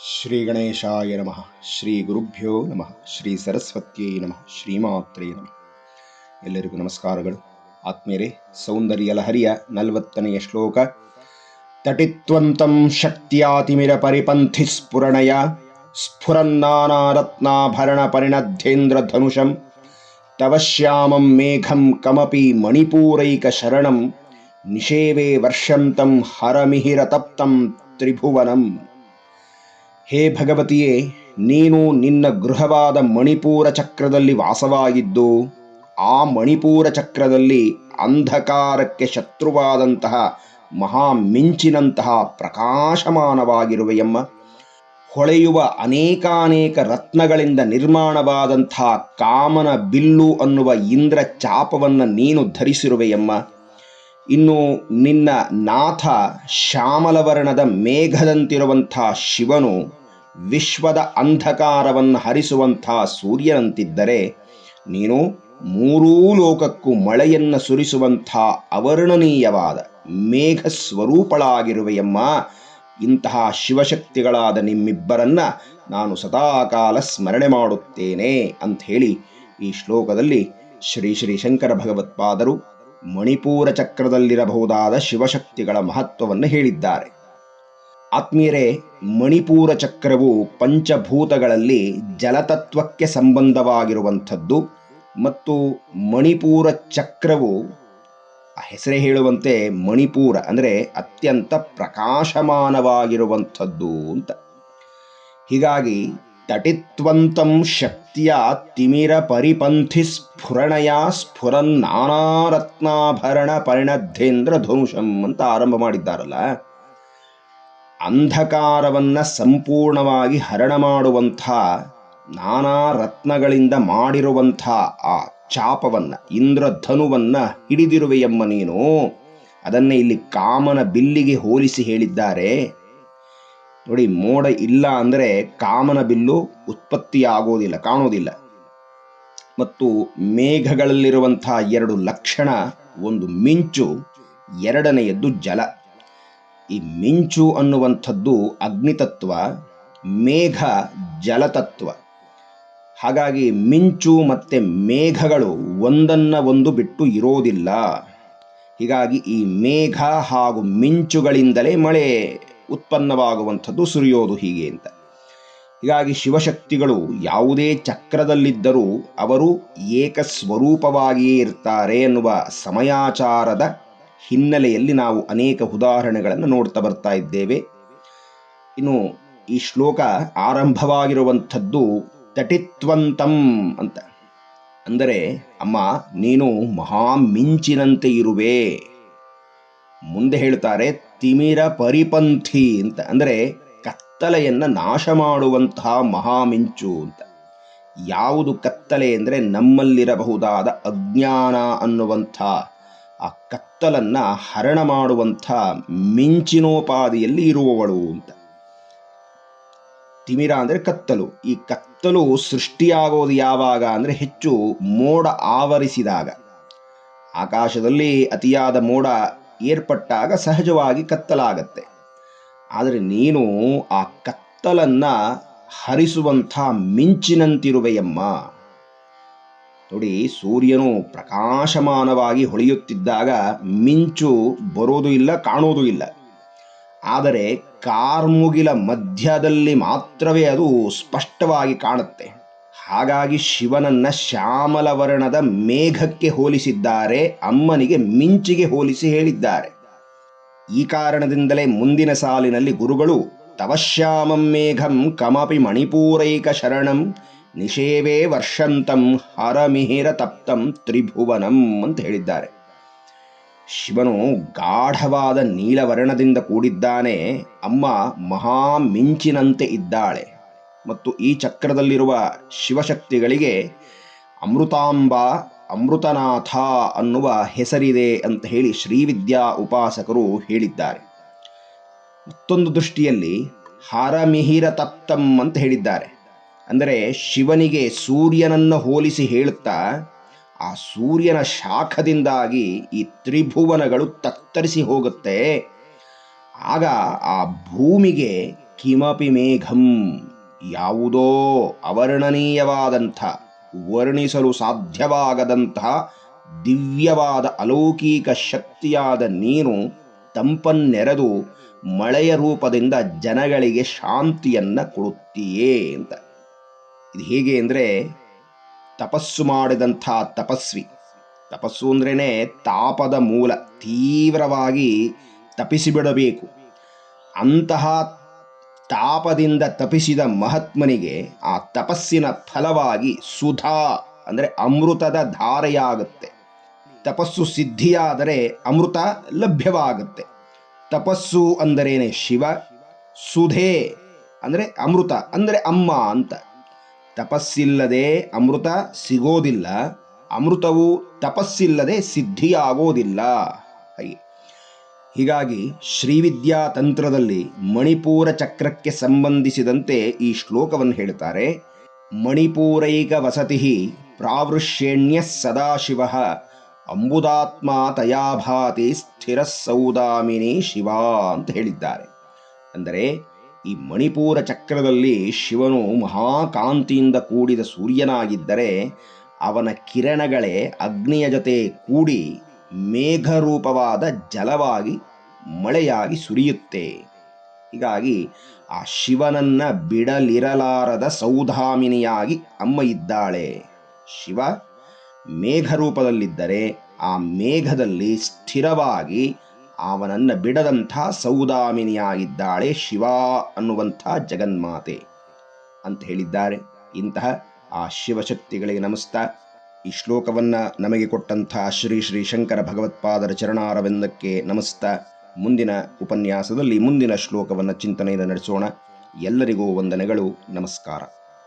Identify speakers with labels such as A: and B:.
A: ಶ್ರೀ ಗಣೇಶಾಯ ನಮಃ. ಶ್ರೀ ಗುರುಭ್ಯೋ ನಮಃ. ಶ್ರೀ ಸರಸ್ವತ್ಯೈ ನಮಃ. ಶ್ರೀಮಾತ್ರೇ ನಮಃ. ಎಲ್ಲರಿಗೂ ನಮಸ್ಕಾರಗಳು. ಆತ್ಮೀಯರೇ, ಸೌಂದರ್ಯ ಲಹರಿಯ 40ನೆಯ ಶ್ಲೋಕ. ತಟಿತ್ವಂತಂ ಶಕ್ತ್ಯಾತಿಮಿರ ಪರಿಪಂಥಿ ಸ್ಫುರಣಯ ಸ್ಫುರನ್ನಾನಾರತ್ನಾಭರಣ ಪರಿಣಧ್ಯೇಂದ್ರ ಧನುಷಂ ತವ ಶ್ಯಾಮಂ ಮೇಘಂ ಕಮಪಿ ಮಣಿಪೂರೈಕ ಶರಣಂ ನಿಷೇವೆ ವರ್ಷಂತಂ ಹರಮಿಹಿರ ತಪ್ತಂ ತ್ರಿಭುವನಂ. ಹೇ ಭಗವತಿಯೇ, ನೀನು ನಿನ್ನ ಗೃಹವಾದ ಮಣಿಪೂರ ಚಕ್ರದಲ್ಲಿ ವಾಸವಾಗಿದ್ದು, ಆ ಮಣಿಪೂರ ಚಕ್ರದಲ್ಲಿ ಅಂಧಕಾರಕ್ಕೆ ಶತ್ರುವಾದಂತಹ ಮಹಾಮಿಂಚಿನಂತಹ ಪ್ರಕಾಶಮಾನವಾಗಿರುವೆಯಮ್ಮ. ಹೊಳೆಯುವ ಅನೇಕಾನೇಕ ರತ್ನಗಳಿಂದ ನಿರ್ಮಾಣವಾದಂತಹ ಕಾಮನ ಬಿಲ್ಲು ಅನ್ನುವ ಇಂದ್ರ ಚಾಪವನ್ನು ನೀನು ಧರಿಸಿರುವೆಯಮ್ಮ. ಇನ್ನು ನಿನ್ನ ನಾಥ ಶ್ಯಾಮಲವರ್ಣದ ಮೇಘದಂತಿರುವಂಥ ಶಿವನು ವಿಶ್ವದ ಅಂಧಕಾರವನ್ನು ಹರಿಸುವಂಥ ಸೂರ್ಯನಂತಿದ್ದರೆ, ನೀನು ಮೂರೂ ಲೋಕಕ್ಕೂ ಮಳೆಯನ್ನು ಸುರಿಸುವಂಥ ಅವರ್ಣನೀಯವಾದ ಮೇಘ ಸ್ವರೂಪಳಾಗಿರುವೆಯಮ್ಮ. ಇಂತಹ ಶಿವಶಕ್ತಿಗಳಾದ ನಿಮ್ಮಿಬ್ಬರನ್ನ ನಾನು ಸದಾಕಾಲ ಸ್ಮರಣೆ ಮಾಡುತ್ತೇನೆ ಅಂಥೇಳಿ ಈ ಶ್ಲೋಕದಲ್ಲಿ ಶ್ರೀ ಶ್ರೀ ಶಂಕರ ಭಗವತ್ಪಾದರು ಮಣಿಪೂರ ಚಕ್ರದಲ್ಲಿರಬಹುದಾದ ಶಿವಶಕ್ತಿಗಳ ಮಹತ್ವವನ್ನು ಹೇಳಿದ್ದಾರೆ. ಆತ್ಮೀಯರೇ, ಮಣಿಪೂರ ಚಕ್ರವು ಪಂಚಭೂತಗಳಲ್ಲಿ ಜಲತತ್ವಕ್ಕೆ ಸಂಬಂಧವಾಗಿರುವಂಥದ್ದು ಮತ್ತು ಮಣಿಪೂರ ಚಕ್ರವು ಹೆಸರೇ ಹೇಳುವಂತೆ ಮಣಿಪೂರ ಅಂದರೆ ಅತ್ಯಂತ ಪ್ರಕಾಶಮಾನವಾಗಿರುವಂಥದ್ದು ಅಂತ. ಹೀಗಾಗಿ ತಟಿತ್ವಂತಂ ಶಕ್ತಿಯ ತಿಮಿರ ಪರಿಪಂಥಿ ಸ್ಫುರಣಯ ಸ್ಫುರನ್ನಾನಾರತ್ನಾಭರಣ ಪರಿಣಧ್ಯೇಂದ್ರ ಧನುಷಂ ಅಂತ ಆರಂಭ ಮಾಡಿದ್ದಾರಲ್ಲ, ಅಂಧಕಾರವನ್ನ ಸಂಪೂರ್ಣವಾಗಿ ಹರಣ ಮಾಡುವಂಥ ನಾನಾ ರತ್ನಗಳಿಂದ ಮಾಡಿರುವಂಥ ಆ ಚಾಪವನ್ನ, ಇಂದ್ರಧನುವನ್ನ ಹಿಡಿದಿರುವೆಯಮ್ಮ ನೀನು. ಅದನ್ನೇ ಇಲ್ಲಿ ಕಾಮನ ಬಿಲ್ಲಿಗೆ ಹೋಲಿಸಿ ಹೇಳಿದ್ದಾರೆ. ನೋಡಿ, ಮೋಡ ಇಲ್ಲ ಅಂದರೆ ಕಾಮನ ಬಿಲ್ಲು ಉತ್ಪತ್ತಿಯಾಗೋದಿಲ್ಲ, ಕಾಣೋದಿಲ್ಲ. ಮತ್ತು ಮೇಘಗಳಲ್ಲಿರುವಂತಹ ಎರಡು ಲಕ್ಷಣ, ಒಂದು ಮಿಂಚು, ಎರಡನೆಯದ್ದು ಜಲ. ಈ ಮಿಂಚು ಅನ್ನುವಂಥದ್ದು ಅಗ್ನಿತತ್ವ, ಮೇಘ ಜಲತತ್ವ. ಹಾಗಾಗಿ ಮಿಂಚು ಮತ್ತು ಮೇಘಗಳು ಒಂದನ್ನ ಒಂದು ಬಿಟ್ಟು ಇರೋದಿಲ್ಲ. ಹೀಗಾಗಿ ಈ ಮೇಘ ಹಾಗೂ ಮಿಂಚುಗಳಿಂದಲೇ ಮಳೆ ಉತ್ಪನ್ನವಾಗುವಂಥದ್ದು, ಸುರಿಯೋದು ಹೀಗೆ ಅಂತ. ಹೀಗಾಗಿ ಶಿವಶಕ್ತಿಗಳು ಯಾವುದೇ ಚಕ್ರದಲ್ಲಿದ್ದರೂ ಅವರು ಏಕಸ್ವರೂಪವಾಗಿಯೇ ಇರ್ತಾರೆ ಎನ್ನುವ ಸಮಯಾಚಾರದ ಹಿನ್ನೆಲೆಯಲ್ಲಿ ನಾವು ಅನೇಕ ಉದಾಹರಣೆಗಳನ್ನು ನೋಡ್ತಾ ಬರ್ತಾ ಇದ್ದೇವೆ. ಇನ್ನು ಈ ಶ್ಲೋಕ ಆರಂಭವಾಗಿರುವಂಥದ್ದು ತಟಿತ್ವಂತಂ ಅಂತ. ಅಂದರೆ, ಅಮ್ಮ ನೀನು ಮಹಾಮಿಂಚಿನಂತೆ ಇರುವೆ. ಮುಂದೆ ಹೇಳ್ತಾರೆ ತಿಮಿರ ಪರಿಪಂಥಿ ಅಂತ, ಅಂದರೆ ಕತ್ತಲೆಯನ್ನು ನಾಶ ಮಾಡುವಂತಹ ಮಹಾಮಿಂಚು ಅಂತ. ಯಾವುದು ಕತ್ತಲೆ ಅಂದರೆ ನಮ್ಮಲ್ಲಿರಬಹುದಾದ ಅಜ್ಞಾನ ಅನ್ನುವಂಥ ಆ ಕತ್ತಲನ್ನು ಹರಣ ಮಾಡುವಂಥ ಮಿಂಚಿನೋಪಾದಿಯಲ್ಲಿ ಇರುವವಳು ಅಂತ. ತಿಮಿರ ಅಂದರೆ ಕತ್ತಲು. ಈ ಕತ್ತಲು ಸೃಷ್ಟಿಯಾಗೋದು ಯಾವಾಗ ಅಂದರೆ ಹೆಚ್ಚು ಮೋಡ ಆವರಿಸಿದಾಗ. ಆಕಾಶದಲ್ಲಿ ಅತಿಯಾದ ಮೋಡ ಏರ್ಪಟ್ಟಾಗ ಸಹಜವಾಗಿ ಕತ್ತಲಾಗತ್ತೆ. ಆದರೆ ನೀನು ಆ ಕತ್ತಲನ್ನ ಹರಿಸುವಂಥ ಮಿಂಚಿನಂತಿರುವೆಯಮ್ಮ. ನೋಡಿ, ಸೂರ್ಯನು ಪ್ರಕಾಶಮಾನವಾಗಿ ಹೊಳೆಯುತ್ತಿದ್ದಾಗ ಮಿಂಚು ಬರೋದು ಇಲ್ಲ, ಕಾಣೋದು ಇಲ್ಲ. ಆದರೆ ಕಾರ್ಮುಗಿಲ ಮಧ್ಯದಲ್ಲಿ ಮಾತ್ರವೇ ಅದು ಸ್ಪಷ್ಟವಾಗಿ ಕಾಣುತ್ತೆ. ಹಾಗಾಗಿ ಶಿವನನ್ನ ಶ್ಯಾಮಲವರ್ಣದ ಮೇಘಕ್ಕೆ ಹೋಲಿಸಿದ್ದಾರೆ, ಅಮ್ಮನಿಗೆ ಮಿಂಚಿಗೆ ಹೋಲಿಸಿ ಹೇಳಿದ್ದಾರೆ. ಈ ಕಾರಣದಿಂದಲೇ ಮುಂದಿನ ಸಾಲಿನಲ್ಲಿ ಗುರುಗಳು ತವಶ್ಯಾಮಂ ಮೇಘಂ ಕಮಪಿ ಮಣಿಪೂರೈಕ ಶರಣಂ ನಿಷೇವೇ ವರ್ಷಂತಂ ಹರಮಿಹಿರ ತಪ್ತಂ ತ್ರಿಭುವನಂ ಅಂತ ಹೇಳಿದ್ದಾರೆ. ಶಿವನು ಗಾಢವಾದ ನೀಲವರ್ಣದಿಂದ ಕೂಡಿದ್ದಾನೆ, ಅಮ್ಮ ಮಹಾಮಿಂಚಿನಂತೆ ಇದ್ದಾಳೆ. ಮತ್ತು ಈ ಚಕ್ರದಲ್ಲಿರುವ ಶಿವಶಕ್ತಿಗಳಿಗೆ ಅಮೃತಾಂಬ, ಅಮೃತನಾಥ ಅನ್ನುವ ಹೆಸರಿದೆ ಅಂತ ಹೇಳಿ ಶ್ರೀವಿದ್ಯಾ ಉಪಾಸಕರು ಹೇಳಿದ್ದಾರೆ. ಮತ್ತೊಂದು ದೃಷ್ಟಿಯಲ್ಲಿ ಹರಮಿಹಿರ ತಪ್ತಂ ಅಂತ ಹೇಳಿದ್ದಾರೆ. ಅಂದರೆ ಶಿವನಿಗೆ ಸೂರ್ಯನನ್ನು ಹೋಲಿಸಿ ಹೇಳುತ್ತಾ, ಆ ಸೂರ್ಯನ ಶಾಖದಿಂದಾಗಿ ಈ ತ್ರಿಭುವನಗಳು ತತ್ತರಿಸಿ ಹೋಗುತ್ತೆ. ಆಗ ಆ ಭೂಮಿಗೆ ಕಿಮಪಿ ಮೇಘಂ, ಯಾವುದೋ ಅವರ್ಣನೀಯವಾದಂಥ, ವರ್ಣಿಸಲು ಸಾಧ್ಯವಾಗದಂತಹ ದಿವ್ಯವಾದ ಅಲೌಕಿಕ ಶಕ್ತಿಯಾದ ನೀನು ತಂಪನ್ನೆರೆದು ಮಳೆಯ ರೂಪದಿಂದ ಜನಗಳಿಗೆ ಶಾಂತಿಯನ್ನು ಕೊಡುತ್ತೀಯೇ ಅಂತ. ಇದು ಹೇಗೆ ಅಂದರೆ, ತಪಸ್ಸು ಮಾಡಿದಂಥ ತಪಸ್ವಿ, ತಪಸ್ಸು ಅಂದ್ರೇ ತಾಪದ ಮೂಲ, ತೀವ್ರವಾಗಿ ತಪಿಸಿಬಿಡಬೇಕು. ಅಂತಹ ತಾಪದಿಂದ ತಪಿಸಿದ ಮಹಾತ್ಮನಿಗೆ ಆ ತಪಸ್ಸಿನ ಫಲವಾಗಿ ಸುಧಾ ಅಂದರೆ ಅಮೃತದ ಧಾರೆಯಾಗುತ್ತೆ. ತಪಸ್ಸು ಸಿದ್ಧಿಯಾದರೆ ಅಮೃತ ಲಭ್ಯವಾಗುತ್ತೆ. ತಪಸ್ಸು ಅಂದರೇನೆ ಶಿವ, ಸುಧೆ ಅಂದರೆ ಅಮೃತ ಅಂದರೆ ಅಮ್ಮ ಅಂತ. ತಪಸ್ಸಿಲ್ಲದೆ ಅಮೃತ ಸಿಗೋದಿಲ್ಲ, ಅಮೃತವು ತಪಸ್ಸಿಲ್ಲದೆ ಸಿದ್ಧಿಯಾಗೋದಿಲ್ಲ. ಹೀಗಾಗಿ ಶ್ರೀವಿದ್ಯಾ ತಂತ್ರದಲ್ಲಿ ಮಣಿಪೂರ ಚಕ್ರಕ್ಕೆ ಸಂಬಂಧಿಸಿದಂತೆ ಈ ಶ್ಲೋಕವನ್ನು ಹೇಳ್ತಾರೆ. ಮಣಿಪೂರೈಕ ವಸತಿ ಪ್ರಾವೃಷ್ಯಣ್ಯ ಸದಾಶಿವ ಅಂಬುದಾತ್ಮ ತಯಾಭಾತಿ ಸ್ಥಿರ ಸೌದಾಮಿನಿ ಶಿವ ಅಂತ ಹೇಳಿದ್ದಾರೆ. ಅಂದರೆ ಈ ಮಣಿಪೂರ ಚಕ್ರದಲ್ಲಿ ಶಿವನು ಮಹಾಕಾಂತಿಯಿಂದ ಕೂಡಿದ ಸೂರ್ಯನಾಗಿದ್ದರೆ ಅವನ ಕಿರಣಗಳೇ ಅಗ್ನಿಯ ಜೊತೆ ಕೂಡಿ ಮೇಘರೂಪವಾದ ಜಲವಾಗಿ ಮಳೆಯಾಗಿ ಸುರಿಯುತ್ತೆ. ಹೀಗಾಗಿ ಆ ಶಿವನನ್ನ ಬಿಡಲಿರಲಾರದ ಸೌಧಾಮಿನಿಯಾಗಿ ಅಮ್ಮ ಇದ್ದಾಳೆ. ಶಿವ ಮೇಘರೂಪದಲ್ಲಿದ್ದರೆ ಆ ಮೇಘದಲ್ಲಿ ಸ್ಥಿರವಾಗಿ ಅವನನ್ನು ಬಿಡದಂಥ ಸೌದಾಮಿನಿಯಾಗಿದ್ದಾಳೆ ಶಿವ ಅನ್ನುವಂಥ ಜಗನ್ಮಾತೆ ಅಂತ ಹೇಳಿದ್ದಾರೆ. ಇಂತಹ ಆ ಶಿವಶಕ್ತಿಗಳಿಗೆ ನಮಸ್ತ. ಈ ಶ್ಲೋಕವನ್ನು ನಮಗೆ ಕೊಟ್ಟಂಥ ಶ್ರೀ ಶ್ರೀ ಶಂಕರ ಭಗವತ್ಪಾದರ ಚರಣಾರವಿಂದಕ್ಕೆ ನಮಸ್ತ. ಮುಂದಿನ ಉಪನ್ಯಾಸದಲ್ಲಿ ಮುಂದಿನ ಶ್ಲೋಕವನ್ನು ಚಿಂತನೆಯನ್ನು ನಡೆಸೋಣ. ಎಲ್ಲರಿಗೂ ವಂದನೆಗಳು, ನಮಸ್ಕಾರ.